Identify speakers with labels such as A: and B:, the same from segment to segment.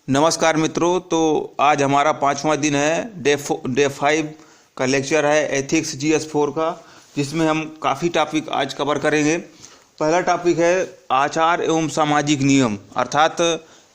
A: नमस्कार मित्रों। तो आज हमारा 5वां दिन है। डे 5 का लेक्चर है एथिक्स GS4 का, जिसमें हम काफ़ी टॉपिक आज कवर करेंगे। पहला टॉपिक है आचार एवं सामाजिक नियम, अर्थात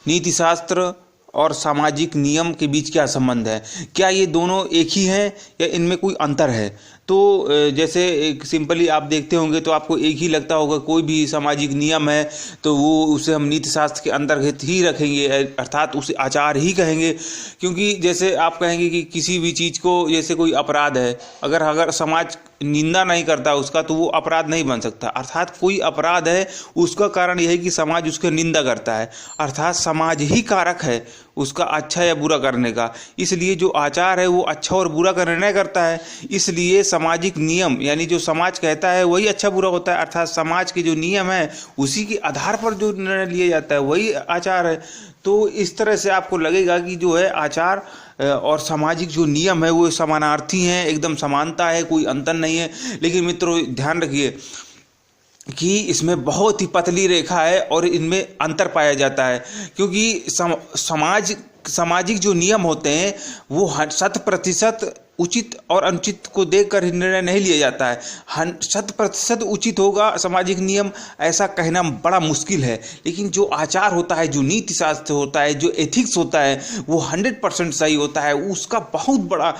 A: नीति शास्त्र और सामाजिक नियम के बीच क्या संबंध है, क्या ये दोनों एक ही हैं या इनमें कोई अंतर है। तो जैसे एक सिंपली आप देखते होंगे तो आपको एक ही लगता होगा, कोई भी सामाजिक नियम है तो वो उसे हम नीति शास्त्र के अंतर्गत ही रखेंगे, अर्थात उसे आचार ही कहेंगे। क्योंकि जैसे आप कहेंगे कि किसी भी चीज़ को, जैसे कोई अपराध है, अगर समाज निंदा नहीं करता उसका तो वो अपराध नहीं बन सकता। अर्थात कोई अपराध है उसका कारण यह है कि समाज उसकी निंदा करता है, अर्थात समाज ही कारक है उसका अच्छा या बुरा करने का। इसलिए जो आचार है वो अच्छा और बुरा का निर्णय करता है। इसलिए सामाजिक नियम यानी जो समाज कहता है वही अच्छा बुरा होता है, अर्थात समाज के जो नियम है उसी के आधार पर जो निर्णय लिया जाता है वही आचार है। तो इस तरह से आपको लगेगा कि जो है आचार और सामाजिक जो नियम है वो समानार्थी हैं, एकदम समानता है, कोई अंतर नहीं है। लेकिन मित्रों ध्यान रखिए कि इसमें बहुत ही पतली रेखा है और इनमें अंतर पाया जाता है। क्योंकि सामाजिक जो नियम होते हैं वो 100% उचित और अनुचित को देखकर निर्णय नहीं लिया जाता है। 100% उचित होगा सामाजिक नियम, ऐसा कहना बड़ा मुश्किल है। लेकिन जो आचार होता है, जो नीति शास्त्र होता है, जो एथिक्स होता है, वो 100% सही होता है। उसका बहुत बड़ा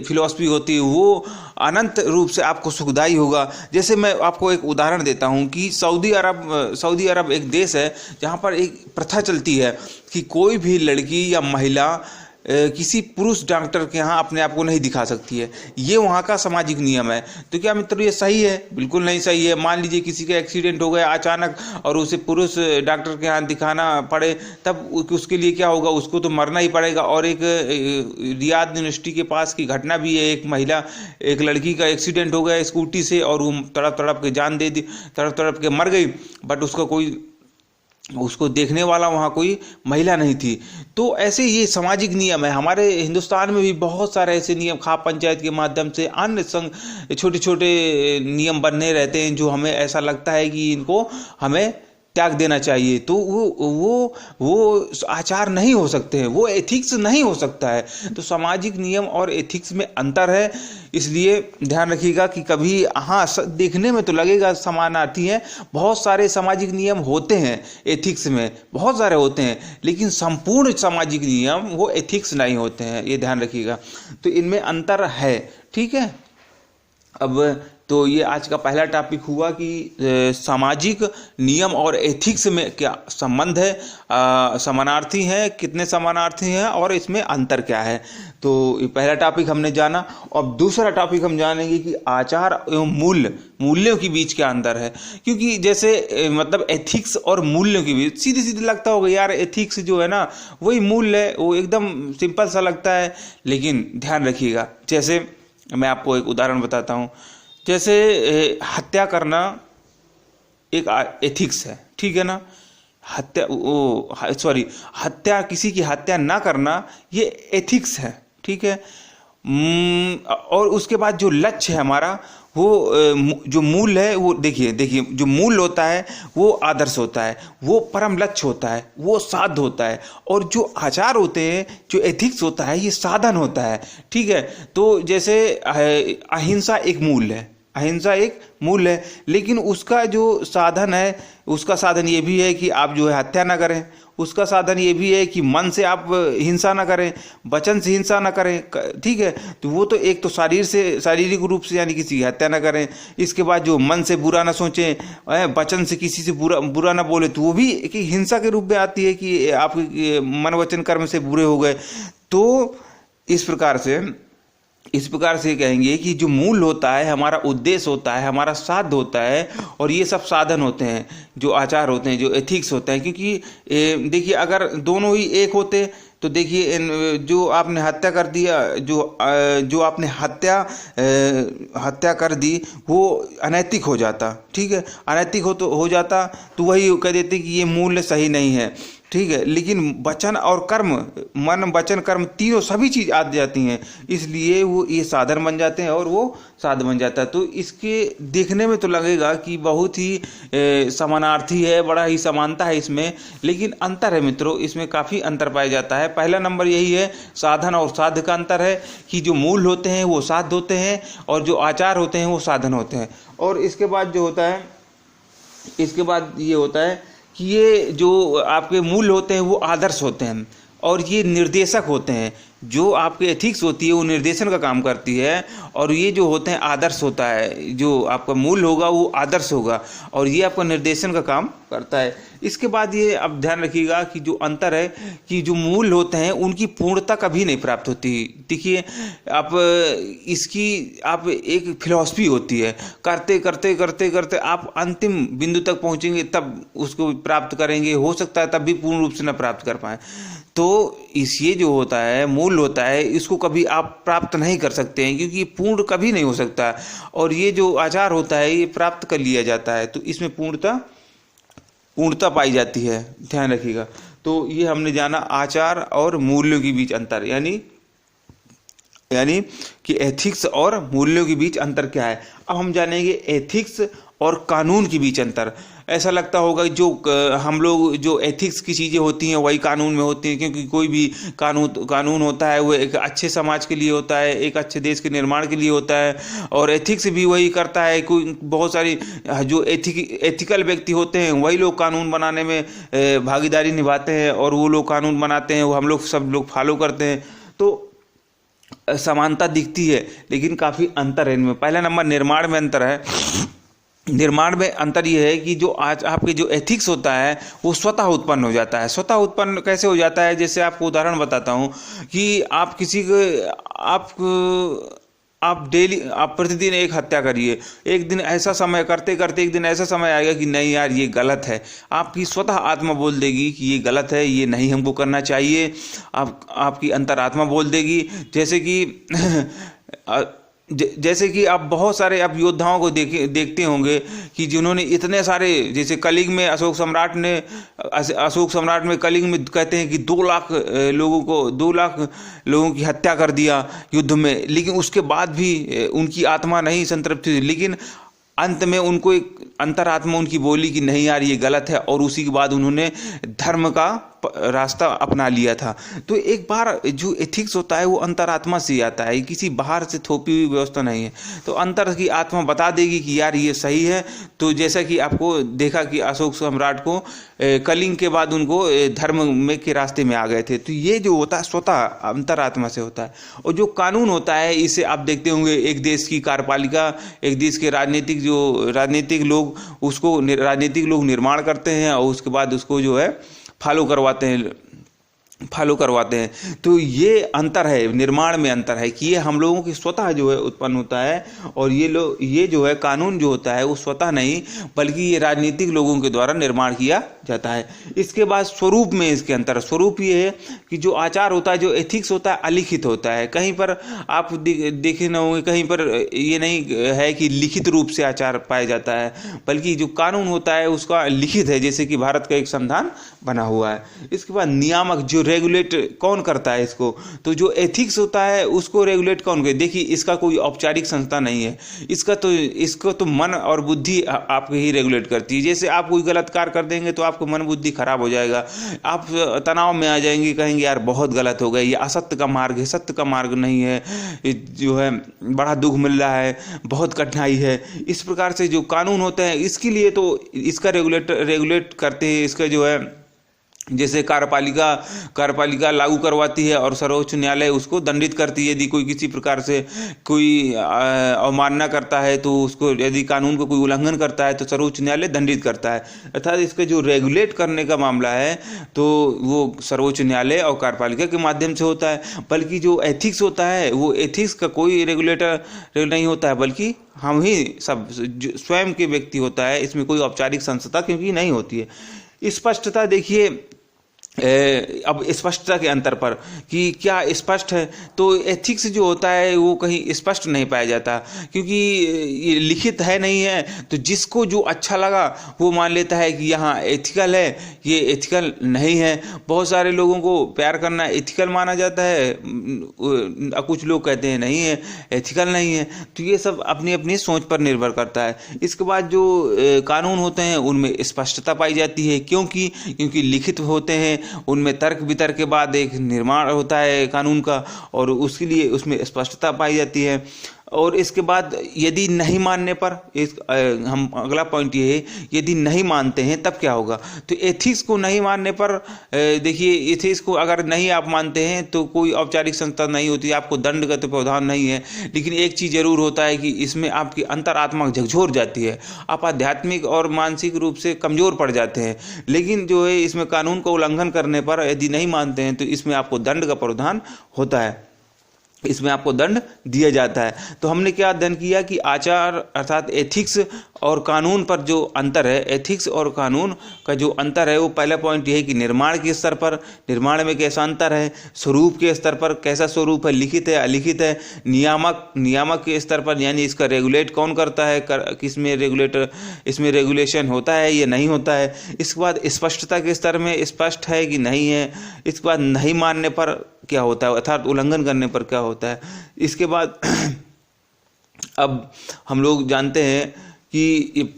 A: फिलॉसफी होती है, वो अनंत रूप से आपको सुखदायी होगा। जैसे मैं आपको एक उदाहरण देता हूँ कि सऊदी अरब एक देश है जहाँ पर एक प्रथा चलती है कि कोई भी लड़की या महिला किसी पुरुष डॉक्टर के यहाँ अपने आप को नहीं दिखा सकती है। ये वहाँ का सामाजिक नियम है। तो क्या मित्रों ये सही है? बिल्कुल नहीं सही है। मान लीजिए किसी का एक्सीडेंट हो गया अचानक और उसे पुरुष डॉक्टर के यहाँ दिखाना पड़े, तब उसके लिए क्या होगा? उसको तो मरना ही पड़ेगा। और एक रियाद यूनिवर्सिटी के पास की घटना भी है, एक लड़की का एक्सीडेंट हो गया स्कूटी से और वो तड़प के जान दे दी, तड़प के मर गई, बट उसको देखने वाला वहाँ कोई महिला नहीं थी। तो ऐसे ये सामाजिक नियम है। हमारे हिंदुस्तान में भी बहुत सारे ऐसे नियम खाप पंचायत के माध्यम से अन्य छोटे छोटे नियम बनने रहते हैं जो हमें ऐसा लगता है कि इनको हमें त्याग देना चाहिए। तो वो आचार नहीं हो सकते हैं, वो एथिक्स नहीं हो सकता है। तो सामाजिक नियम और एथिक्स में अंतर है। इसलिए ध्यान रखिएगा कि कभी देखने में तो लगेगा समानार्थी हैं, बहुत सारे सामाजिक नियम होते हैं एथिक्स में, बहुत सारे होते हैं, लेकिन संपूर्ण सामाजिक नियम वो एथिक्स नहीं होते हैं, ये ध्यान रखिएगा। तो इनमें अंतर है, ठीक है। अब तो ये आज का पहला टॉपिक हुआ कि सामाजिक नियम और एथिक्स में क्या संबंध है, समानार्थी हैं, कितने समानार्थी हैं और इसमें अंतर क्या है। तो ये पहला टॉपिक हमने जाना। अब दूसरा टॉपिक हम जानेंगे कि आचार एवं मूल्यों के बीच क्या अंतर है। क्योंकि जैसे मतलब एथिक्स और मूल्यों के बीच सीधे लगता होगा यार एथिक्स जो है ना वही मूल्य है, वो एकदम सिंपल सा लगता है। लेकिन ध्यान रखिएगा, जैसे मैं आपको एक उदाहरण बताता हूँ। जैसे हत्या करना एक एथिक्स है, ठीक है ना। हत्या किसी की हत्या ना करना ये एथिक्स है, ठीक है। और उसके बाद जो लक्ष्य है हमारा, वो जो मूल है, वो देखिए जो मूल होता है वो आदर्श होता है, वो परम लक्ष्य होता है, वो साध होता है। और जो आचार होते हैं, जो एथिक्स होता है, ये साधन होता है, ठीक है। तो जैसे अहिंसा एक मूल है, लेकिन उसका जो साधन है, उसका साधन ये भी है कि आप जो है हत्या ना करें। उसका साधन ये भी है कि मन से आप हिंसा ना करें, वचन से हिंसा ना करें, ठीक है। तो वो तो एक तो शारीरिक रूप से यानी किसी की हत्या ना करें। इसके बाद जो मन से बुरा ना सोचें, वचन से किसी से बुरा ना बोले, तो वो भी एक हिंसा के रूप में आती है कि आप मन वचन कर्म से बुरे हो गए। तो इस प्रकार से कहेंगे कि जो मूल होता है, हमारा उद्देश्य होता है, हमारा साध होता है, और ये सब साधन होते हैं, जो आचार होते हैं, जो एथिक्स होते हैं। क्योंकि देखिए अगर दोनों ही एक होते तो देखिए जो आपने हत्या कर दिया, जो आपने हत्या कर दी वो अनैतिक हो जाता, ठीक है। अनैतिक हो जाता तो वही कह देते कि ये मूल्य सही नहीं है। ठीक है, लेकिन वचन और कर्म, मन वचन कर्म तीनों सभी चीज आ जाती हैं, इसलिए वो ये साधन बन जाते हैं और वो साध बन जाता है। तो इसके देखने में तो लगेगा कि बहुत ही समानार्थी है, बड़ा ही समानता है इसमें, लेकिन अंतर है मित्रों, इसमें काफ़ी अंतर पाया जाता है। पहला नंबर यही है, साधन और साध्य का अंतर है कि जो मूल होते हैं वो साध्य होते हैं और जो आचार होते हैं वो साधन होते हैं। और इसके बाद जो होता है, इसके बाद ये होता है कि ये जो आपके मूल होते हैं वो आदर्श होते हैं और ये निर्देशक होते हैं। जो आपके एथिक्स होती है वो निर्देशन का काम करती है और ये जो होते हैं आदर्श होता है, जो आपका मूल होगा वो आदर्श होगा और ये आपका निर्देशन का काम करता है। इसके बाद ये अब ध्यान रखिएगा कि जो अंतर है कि जो मूल होते हैं उनकी पूर्णता कभी नहीं प्राप्त होती। देखिए आप इसकी आप एक फिलॉसफी होती है, करते करते करते करते आप अंतिम बिंदु तक पहुंचेंगे तब उसको प्राप्त करेंगे, हो सकता है तब भी पूर्ण रूप से न प्राप्त कर पाए। तो ये जो होता है मूल होता है, इसको कभी आप प्राप्त नहीं कर सकते हैं क्योंकि ये पूर्ण कभी नहीं हो सकता। और ये जो आचार होता है ये प्राप्त कर लिया जाता है, तो इसमें पूर्णता पाई जाती है, ध्यान रखिएगा। तो ये हमने जाना आचार और मूल्यों के बीच अंतर, यानी कि एथिक्स और मूल्यों के बीच अंतर क्या है। अब हम जानेंगे एथिक्स और कानून के बीच अंतर। ऐसा लगता होगा जो हम लोग जो एथिक्स की चीज़ें होती हैं वही कानून में होती हैं, क्योंकि कोई भी कानून होता है वो एक अच्छे समाज के लिए होता है, एक अच्छे देश के निर्माण के लिए होता है, और एथिक्स भी वही करता है। कोई बहुत सारी जो एथिकल व्यक्ति होते हैं वही लोग कानून बनाने में भागीदारी निभाते हैं और वो लोग कानून बनाते हैं, वो हम लोग सब लोग फॉलो करते हैं। तो समानता दिखती है लेकिन काफ़ी अंतर है इनमें। पहला नंबर निर्माण में अंतर है। निर्माण में अंतर ये है कि जो आज आपके जो एथिक्स होता है वो स्वतः उत्पन्न हो जाता है। स्वतः उत्पन्न कैसे हो जाता है, जैसे आपको उदाहरण बताता हूँ कि आप किसी को आप प्रतिदिन एक हत्या करिए, एक दिन ऐसा समय करते करते एक दिन ऐसा समय आएगा कि नहीं यार ये गलत है, आपकी स्वतः आत्मा बोल देगी कि ये गलत है, ये नहीं हमको करना चाहिए। आपकी अंतरात्मा बोल देगी। जैसे कि आप बहुत सारे आप योद्धाओं को देखते होंगे कि जिन्होंने इतने सारे, जैसे कलिंग में अशोक सम्राट में कलिंग में कहते हैं कि 2 लाख लोगों की हत्या कर दिया युद्ध में, लेकिन उसके बाद भी उनकी आत्मा नहीं संतृप्त थी, लेकिन अंत में उनको एक अंतरात्मा उनकी बोली कि नहीं यार ये गलत है, और उसी के बाद उन्होंने धर्म का रास्ता अपना लिया था। तो एक बार जो एथिक्स होता है वो अंतरात्मा से आता है, किसी बाहर से थोपी हुई व्यवस्था नहीं है। तो अंतर की आत्मा बता देगी कि यार ये सही है। तो जैसा कि आपको देखा कि अशोक सम्राट को कलिंग के बाद उनको धर्म में के रास्ते में आ गए थे। तो ये जो होता है स्वतः अंतरात्मा से होता है। और जो कानून होता है इसे आप देखते होंगे, एक देश की कार्यपालिका, एक देश के राजनीतिक लोग निर्माण करते हैं और उसके बाद उसको जो है फॉलो करवाते हैं। तो ये अंतर है, निर्माण में अंतर है कि ये हम लोगों की स्वतः जो है उत्पन्न होता है, और ये जो है कानून जो होता है वो स्वतः नहीं बल्कि ये राजनीतिक लोगों के द्वारा निर्माण किया जाता है। इसके बाद स्वरूप में इसके अंतर, स्वरूप ये है कि जो आचार होता है, जो एथिक्स होता है अलिखित होता है। कहीं पर आप देखे न होंगे, कहीं पर ये नहीं है कि लिखित रूप से आचार पाया जाता है, बल्कि जो कानून होता है उसका लिखित है, जैसे कि भारत का एक संविधान बना हुआ है। इसके बाद नियामक, जो रेगुलेट कौन करता है इसको, तो जो एथिक्स होता है उसको रेगुलेट कौन करे। देखिए इसका कोई औपचारिक संस्था नहीं है, इसको तो मन और बुद्धि आपके ही रेगुलेट करती है। जैसे आप कोई गलत कार्य कर देंगे तो आपको मन बुद्धि खराब हो जाएगा, आप तनाव में आ जाएंगे, कहेंगे यार बहुत गलत हो गया, ये असत्य का मार्ग है, सत्य का मार्ग नहीं है, जो है बड़ा दुख मिल रहा है, बहुत कठिनाई है। इस प्रकार से जो कानून होते हैं इसके लिए तो इसका रेगुलेट करते हैं, इसका जो है जैसे कार्यपालिका लागू करवाती है और सर्वोच्च न्यायालय उसको दंडित करती है। यदि कोई किसी प्रकार से कोई अवमानना करता है तो उसको, यदि कानून को कोई उल्लंघन करता है तो सर्वोच्च न्यायालय दंडित करता है। अर्थात इसका जो रेगुलेट करने का मामला है तो वो सर्वोच्च न्यायालय और कार्यपालिका के माध्यम से होता है। बल्कि जो एथिक्स होता है वो एथिक्स का कोई रेगुलेटर नहीं होता है, बल्कि हम ही सब स्वयं के व्यक्ति होता है। इसमें कोई औपचारिक संस्था क्योंकि नहीं होती है। स्पष्टता देखिए अब स्पष्टता के अंतर पर कि क्या स्पष्ट है, तो एथिक्स जो होता है वो कहीं स्पष्ट नहीं पाया जाता, क्योंकि ये लिखित है नहीं है। तो जिसको जो अच्छा लगा वो मान लेता है कि यहाँ एथिकल है, ये एथिकल नहीं है। बहुत सारे लोगों को प्यार करना एथिकल माना जाता है, कुछ लोग कहते हैं नहीं है, एथिकल नहीं है। तो ये सब अपनी अपनी सोच पर निर्भर करता है। इसके बाद जो कानून होते हैं उनमें स्पष्टता पाई जाती है, क्योंकि लिखित होते हैं, उनमें तर्क वितर्क के बाद एक निर्माण होता है कानून का, और उसके लिए उसमें स्पष्टता पाई जाती है। और इसके बाद यदि नहीं मानने पर, हम अगला पॉइंट ये है, यदि नहीं मानते हैं तब क्या होगा। तो एथिक्स को नहीं मानने पर, देखिए एथिक्स को अगर नहीं आप मानते हैं तो कोई औपचारिक संस्था नहीं होती, आपको दंडगत प्रावधान नहीं है। लेकिन एक चीज़ जरूर होता है कि इसमें आपकी अंतरात्मा झकझोर जाती है, आप आध्यात्मिक और मानसिक रूप से कमज़ोर पड़ जाते हैं। लेकिन जो है इसमें कानून का उल्लंघन करने पर यदि नहीं मानते हैं तो इसमें आपको दंड का प्रावधान होता है, इसमें आपको दंड दिया जाता है। तो हमने क्या अध्ययन किया कि आचार अर्थात एथिक्स और कानून पर जो अंतर है, एथिक्स और कानून का जो अंतर है, वो पहला पॉइंट ये है कि निर्माण के स्तर पर, निर्माण में कैसा अंतर है, स्वरूप के स्तर पर कैसा स्वरूप है, लिखित है अलिखित है, नियामक के स्तर पर, यानी इसका रेगुलेट कौन करता है, किसमें रेगुलेटर, इसमें रेगुलेशन होता है या नहीं होता है। इसके बाद स्पष्टता के स्तर में स्पष्ट है कि नहीं है। इसके बाद नहीं मानने पर क्या होता है, अर्थात उल्लंघन करने पर क्या होता है। इसके बाद अब हम लोग जानते हैं कि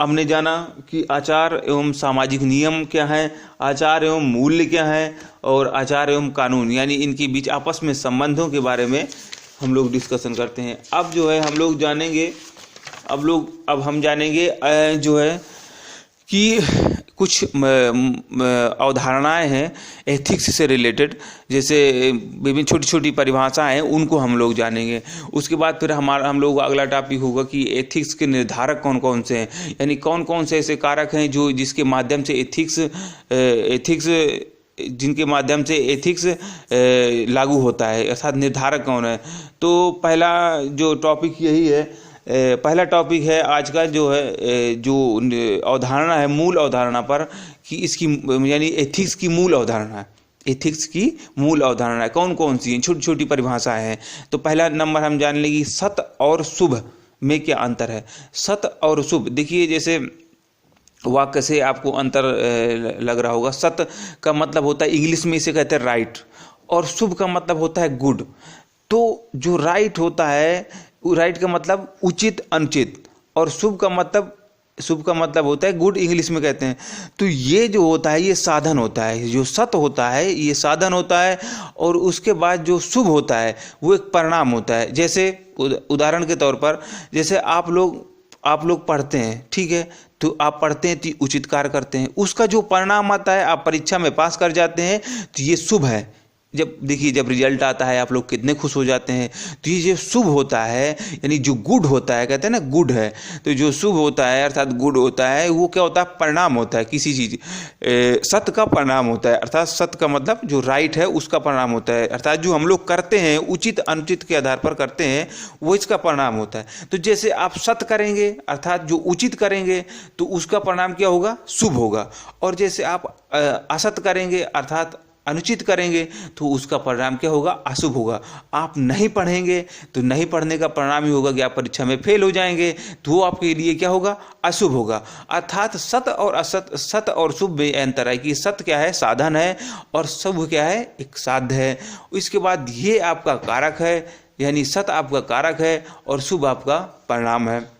A: हमने जाना कि आचार एवं सामाजिक नियम क्या है, आचार एवं मूल्य क्या है, और आचार एवं कानून, यानी इनके बीच आपस में संबंधों के बारे में हम लोग डिस्कशन करते हैं। अब जो है हम लोग जानेंगे, अब हम जानेंगे जो है कि कुछ अवधारणाएं हैं एथिक्स से रिलेटेड, जैसे विभिन्न छोटी छोटी परिभाषाएं हैं, उनको हम लोग जानेंगे। उसके बाद फिर हम लोग अगला टॉपिक होगा कि एथिक्स के निर्धारक कौन कौन से हैं, यानी कौन कौन से ऐसे कारक हैं जो जिसके माध्यम से जिनके माध्यम से एथिक्स लागू होता है, अर्थात निर्धारक कौन है। तो पहला जो टॉपिक यही है, पहला टॉपिक है आज का जो है, जो अवधारणा है मूल अवधारणा पर, कि इसकी यानी एथिक्स की मूल अवधारणा है, एथिक्स की मूल अवधारणा कौन कौन सी हैं, छोटी छोटी परिभाषाएं हैं। तो पहला नंबर हम जान लेंगे सत्य और शुभ में क्या अंतर है। सत्य और शुभ, देखिए जैसे वाक्य से आपको अंतर लग रहा होगा। सत्य का मतलब होता है, इंग्लिश में इसे कहते हैं राइट, और शुभ का मतलब होता है गुड। तो जो राइट होता है, राइट का मतलब उचित अनुचित, और शुभ का मतलब होता है गुड, इंग्लिश में कहते हैं। तो ये जो होता है ये साधन होता है, जो सत्य होता है ये साधन होता है, और उसके बाद जो शुभ होता है वो एक परिणाम होता है। जैसे उदाहरण के तौर पर, जैसे आप लोग पढ़ते हैं, ठीक है, तो आप पढ़ते हैं तो उचित कार्य करते हैं, उसका जो परिणाम आता है आप परीक्षा में पास कर जाते हैं, तो ये शुभ है। जब देखिए जब रिजल्ट आता है आप लोग कितने खुश हो जाते हैं। तो ये जो शुभ होता है, यानी जो गुड होता है, कहते हैं ना गुड है, तो जो शुभ होता है अर्थात गुड होता है, वो क्या होता है, परिणाम होता है किसी चीज़, सत्य का परिणाम होता है। अर्थात सत्य का मतलब जो राइट है उसका परिणाम होता है, अर्थात जो हम लोग करते हैं उचित अनुचित के आधार पर करते हैं वो इसका परिणाम होता है। तो जैसे आप सत्य करेंगे अर्थात जो उचित करेंगे तो उसका परिणाम क्या होगा, शुभ होगा। और जैसे आप असत्य करेंगे अर्थात अनुचित करेंगे तो उसका परिणाम क्या होगा, अशुभ होगा। आप नहीं पढ़ेंगे तो नहीं पढ़ने का परिणाम ही होगा कि आप परीक्षा में फेल हो जाएंगे, तो वो आपके लिए क्या होगा, अशुभ होगा। अर्थात सत्य और असत्य, सत्य और शुभ में अंतर है कि सत्य क्या है, साधन है, और शुभ क्या है, एक साध्य है। इसके बाद ये आपका कारक है, यानी सत्य आपका कारक है और शुभ आपका परिणाम है।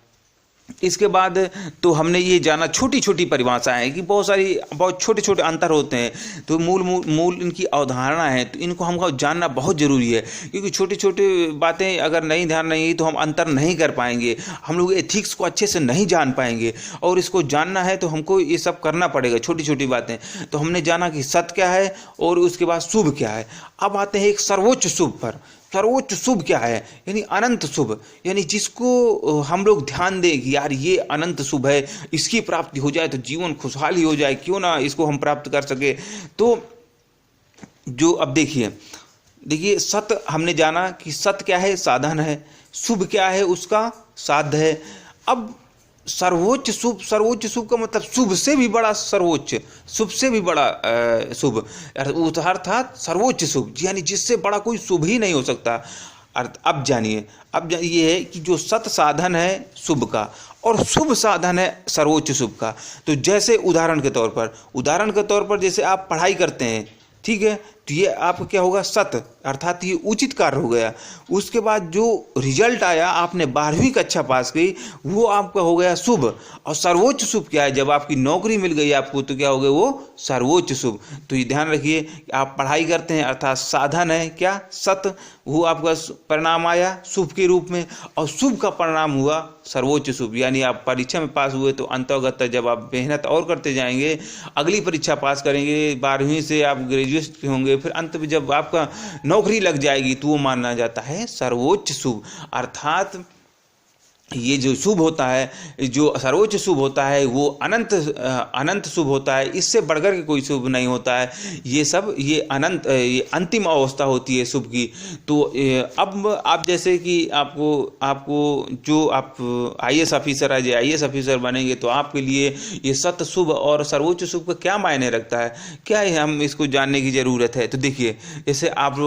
A: इसके बाद तो हमने ये जाना छोटी छोटी परिभाषाएं कि बहुत छोटे छोटे अंतर होते हैं, तो मूल इनकी अवधारणा है, तो इनको हमको जानना बहुत ज़रूरी है, क्योंकि छोटी छोटी बातें अगर नहीं ध्यान नहीं तो हम अंतर नहीं कर पाएंगे, हम लोग एथिक्स को अच्छे से नहीं जान पाएंगे, और इसको जानना है तो हमको ये सब करना पड़ेगा, छोटी छोटी बातें। तो हमने जाना कि सत्य क्या है और उसके बाद शुभ क्या है। अब आते हैं एक सर्वोच्च शुभ पर। सर्वोच्च शुभ क्या है, यानी अनंत शुभ, यानी जिसको हम लोग ध्यान दें कि यार ये अनंत शुभ है, इसकी प्राप्ति हो जाए तो जीवन खुशहाली हो जाए, क्यों ना इसको हम प्राप्त कर सके। तो जो अब देखिए सत्य हमने जाना कि सत्य क्या है, साधन है, शुभ क्या है, उसका साध्य है। अब सर्वोच्च शुभ का मतलब शुभ से भी बड़ा सर्वोच्च, शुभ से भी बड़ा शुभ, अर्थात सर्वोच्च शुभ, यानी जिससे बड़ा कोई शुभ ही नहीं हो सकता। अर्थ अब जानिए, ये है कि जो सत साधन है शुभ का और शुभ साधन है सर्वोच्च शुभ का। तो जैसे उदाहरण के तौर पर जैसे आप पढ़ाई करते हैं, ठीक है, तो ये आपका क्या होगा, सत, अर्थात ये उचित कार्य हो गया। उसके बाद जो रिजल्ट आया, आपने 12वीं कक्षा पास की, वो आपका हो गया शुभ। और सर्वोच्च शुभ क्या है, जब आपकी नौकरी मिल गई आपको, तो क्या हो गया, वो सर्वोच्च शुभ। तो ये ध्यान रखिए कि आप पढ़ाई करते हैं, अर्थात साधन है क्या, सत, वो आपका परिणाम आया शुभ के रूप में, और शुभ का परिणाम हुआ सर्वोच्च शुभ। यानी आप परीक्षा में पास हुए तो अंतर्गत जब आप मेहनत और करते जाएंगे, अगली परीक्षा पास करेंगे, 12वीं से आप ग्रेजुएट होंगे, फिर अंत में जब आपका नौकरी लग जाएगी, तो वो माना जाता है सर्वोच्च शुभ। अर्थात ये जो शुभ होता है, जो सर्वोच्च शुभ होता है, वो अनंत शुभ होता है। इससे बढ़कर के कोई शुभ नहीं होता है। ये सब ये अंतिम अवस्था होती है शुभ की। तो अब आप जैसे कि आपको जो आप आईएएस ऑफिसर है, आईएएस ऑफिसर बनेंगे, तो आपके लिए ये सत शुभ और सर्वोच्च शुभ का क्या मायने रखता है, क्या है, हम इसको जानने की ज़रूरत है। तो देखिए, जैसे आप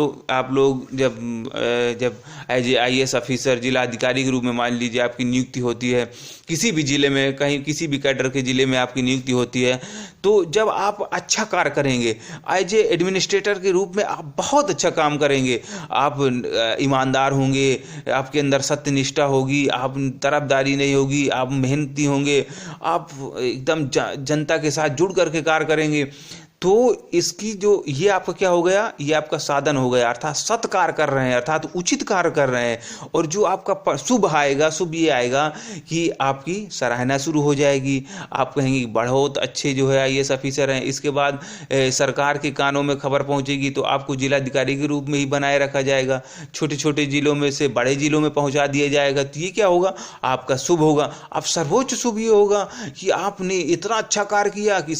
A: लोग जब एज ए आईएएस ऑफिसर जिला अधिकारी के रूप में मान लीजिए आपकी नियुक्ति होती है, किसी भी जिले में, कहीं किसी भी कैडर के जिले में आपकी नियुक्ति होती है, तो जब आप अच्छा कार्य करेंगे, एज ए एडमिनिस्ट्रेटर के रूप में आप बहुत अच्छा काम करेंगे, आप ईमानदार होंगे, आपके अंदर सत्यनिष्ठा होगी, आप तरफदारी नहीं होगी, आप मेहनती होंगे, आप एकदम जनता के साथ जुड़ करके कार्य करेंगे, तो इसकी जो ये आपका क्या हो गया, ये आपका साधन हो गया, अर्थात सत्कार कर रहे हैं, अर्थात उचित कार्य कर रहे हैं। और जो आपका शुभ आएगा, शुभ ये आएगा कि आपकी सराहना शुरू हो जाएगी, आप कहेंगे बहुत अच्छे जो है आईएएस ऑफिसर हैं। इसके बाद सरकार के कानों में खबर पहुंचेगी तो आपको जिलाधिकारी के रूप में ही बनाए रखा जाएगा, छोटे छोटे जिलों में से बड़े जिलों में पहुंचा दिया जाएगा। तो ये क्या होगा, आपका शुभ होगा। अब सर्वोच्च शुभ ये होगा कि आपने इतना अच्छा कार्य किया कि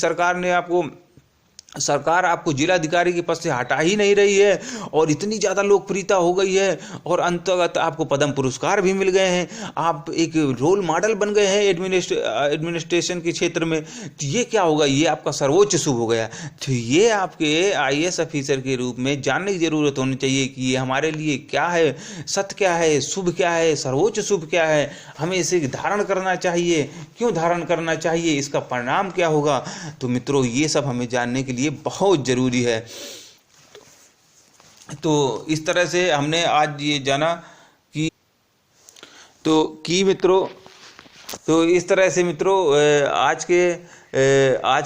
A: सरकार आपको जिलाधिकारी के पद से हटा ही नहीं रही है, और इतनी ज़्यादा लोकप्रियता हो गई है, और अंतर्गत आपको पद्म पुरस्कार भी मिल गए हैं, आप एक रोल मॉडल बन गए हैं एडमिनिस्ट्रेशन के क्षेत्र में। तो ये क्या होगा, ये आपका सर्वोच्च शुभ हो गया। तो ये आपके आईएएस ऑफिसर के रूप में जानने की ज़रूरत होनी चाहिए कि ये हमारे लिए क्या है, सत्य क्या है, शुभ क्या है, सर्वोच्च शुभ क्या है, हमें इसे धारण करना चाहिए, क्यों धारण करना चाहिए, इसका परिणाम क्या होगा। तो मित्रों, ये सब हमें जानने के लिए बहुत जरूरी है। तो इस तरह से हमने आज ये जाना कि मित्रों, तो इस तरह से मित्रों आज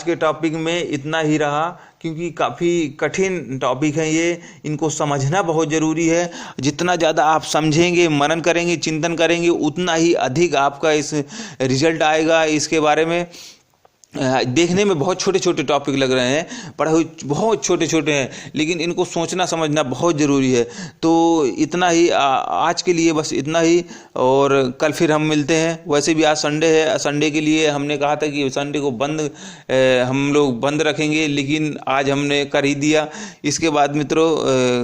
A: के टॉपिक में इतना ही रहा, क्योंकि काफ़ी कठिन टॉपिक है ये, इनको समझना बहुत ज़रूरी है। जितना ज़्यादा आप समझेंगे, मनन करेंगे, चिंतन करेंगे, उतना ही अधिक आपका इस रिजल्ट आएगा। इसके बारे में देखने में बहुत छोटे छोटे टॉपिक लग रहे हैं, पढ़े हुए बहुत छोटे छोटे हैं, लेकिन इनको सोचना समझना बहुत ज़रूरी है। तो इतना ही आज के लिए, बस इतना ही, और कल फिर हम मिलते हैं। वैसे भी आज संडे है, संडे के लिए हमने कहा था कि संडे को हम लोग बंद रखेंगे, लेकिन आज हमने कर ही दिया। इसके बाद मित्रों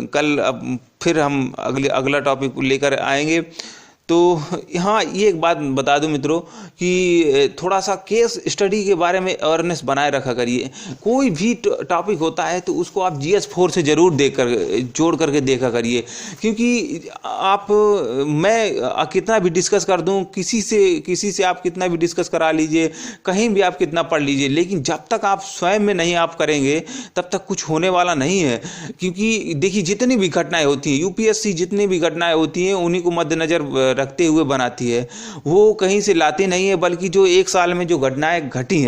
A: कल अब फिर हम अगला टॉपिक लेकर आएंगे। तो हाँ, ये एक बात बता दूं मित्रों कि थोड़ा सा केस स्टडी के बारे में अवेयरनेस बनाए रखा करिए। कोई भी टॉपिक होता है तो उसको आप GS4 से ज़रूर जोड़ करके देखा करिए, क्योंकि मैं कितना भी डिस्कस कर दूं, किसी से आप कितना भी डिस्कस करा लीजिए, कहीं भी आप कितना पढ़ लीजिए, लेकिन जब तक आप स्वयं में नहीं आप करेंगे तब तक कुछ होने वाला नहीं है। क्योंकि देखिए, जितनी भी घटनाएं होती हैं, UPSC जितनी भी घटनाएं होती हैं, उन्हीं को मद्देनजर रखते हुए बनाती है। वो कहीं से लाते नहीं है, बल्कि जो एक साल में जो घटनाएं घटी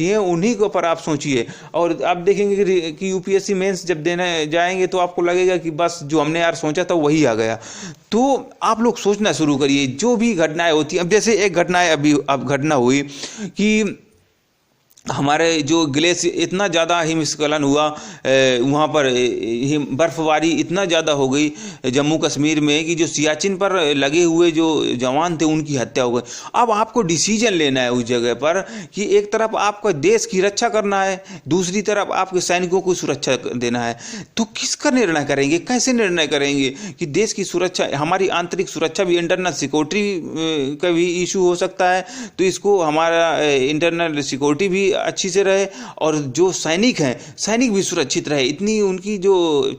A: हैं, उन्हीं के ऊपर आप सोचिए। और आप देखेंगे कि UPSC मेंस जब देने जाएंगे तो आपको लगेगा कि बस जो हमने यार सोचा था वही आ गया। तो आप लोग सोचना शुरू करिए, जो भी घटनाएं होती हैं। अब जैसे एक घटना हुई कि हमारे जो ग्लेशियर इतना ज़्यादा हिमस्खलन हुआ, वहाँ पर बर्फबारी इतना ज़्यादा हो गई जम्मू कश्मीर में कि जो सियाचिन पर लगे हुए जो जवान थे उनकी हत्या हो गई। अब आपको डिसीजन लेना है उस जगह पर कि एक तरफ आपको देश की रक्षा करना है, दूसरी तरफ आपके सैनिकों को सुरक्षा देना है। तो किसका निर्णय करेंगे, कैसे निर्णय करेंगे कि देश की सुरक्षा, हमारी आंतरिक सुरक्षा भी, इंटरनल सिक्योरिटी का भी इशू हो सकता है, तो इसको हमारा इंटरनल सिक्योरिटी भी अच्छी से रहे और जो सैनिक हैं सैनिक भी सुरक्षित रहे। इतनी उनकी जो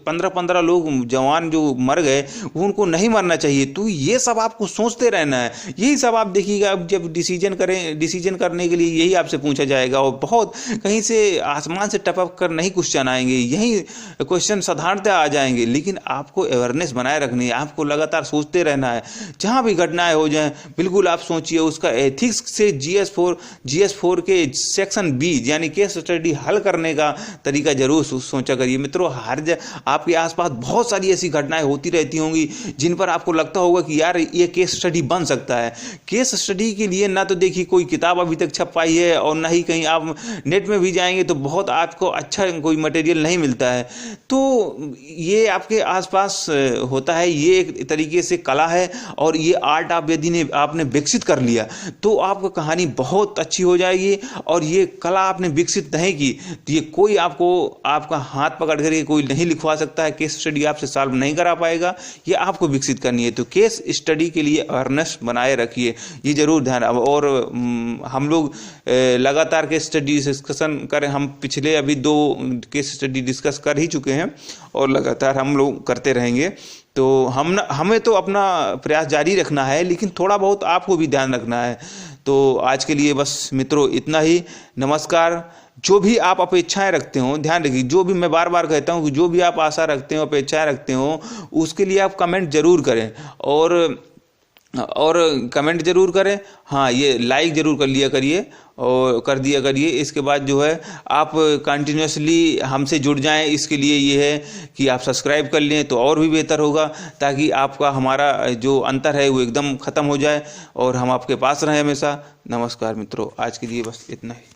A: 15-15 लोग जवान जो मर गए उनको नहीं मरना चाहिए। तो ये सब आपको सोचते रहना है, यही सब आप देखिएगा। अब जब डिसीजन करने के लिए यही आपसे पूछा जाएगा और बहुत कहीं से आसमान से टपक कर नहीं क्वेश्चन आएंगे, यही क्वेश्चन साधारणतः आ जाएंगे। लेकिन आपको अवेयरनेस बनाए रखनी है, आपको लगातार सोचते रहना है। जहाँ भी घटनाएं हो जाएं बिल्कुल आप सोचिए, उसका एथिक्स से GS4 के सेक्शन बी यानी केस स्टडी हल करने का तरीका जरूर सोचा करिए। मित्रों, आपके आसपास बहुत सारी ऐसी घटनाएं होती रहती होंगी जिन पर आपको लगता होगा कि यार ये केस स्टडी बन सकता है। केस स्टडी के लिए ना तो देखिए कोई किताब अभी तक छप पाई है और ना ही कहीं आप नेट में भी जाएंगे तो बहुत आपको अच्छा कोई मटेरियल नहीं मिलता है। तो ये आपके आसपास होता है, ये एक तरीके से कला है और ये आर्ट आप यदि आपने विकसित कर लिया तो आपकी कहानी बहुत अच्छी हो जाएगी। और ये कला आपने विकसित नहीं की तो ये कोई आपका हाथ पकड़ करके कोई नहीं लिखवा सकता है, केस स्टडी आपसे सॉल्व नहीं करा पाएगा। ये आपको विकसित करनी है। तो केस स्टडी के लिए अवेयरनेस बनाए रखिए, ये जरूर ध्यान। और हम लोग लगातार केस स्टडी डिस्कशन करें, हम पिछले अभी 2 केस स्टडी डिस्कस कर ही चुके हैं और लगातार हम लोग करते रहेंगे। तो हमें तो अपना प्रयास जारी रखना है, लेकिन थोड़ा बहुत आपको भी ध्यान रखना है। तो आज के लिए बस मित्रों इतना ही। नमस्कार। जो भी आप अपेक्षाएं रखते हो ध्यान रखिए, जो भी मैं बार बार कहता हूं कि जो भी आप आशा रखते हो, अपेक्षाएं रखते हो, उसके लिए आप कमेंट जरूर करें और कमेंट जरूर करें। हाँ, ये लाइक जरूर कर लिया करिए और कर दिया करिए। इसके बाद जो है आप कंटिन्यूसली हमसे जुड़ जाएं, इसके लिए ये है कि आप सब्सक्राइब कर लें तो और भी बेहतर होगा, ताकि आपका हमारा जो अंतर है वो एकदम ख़त्म हो जाए और हम आपके पास रहें हमेशा। नमस्कार मित्रों, आज के लिए बस इतना ही।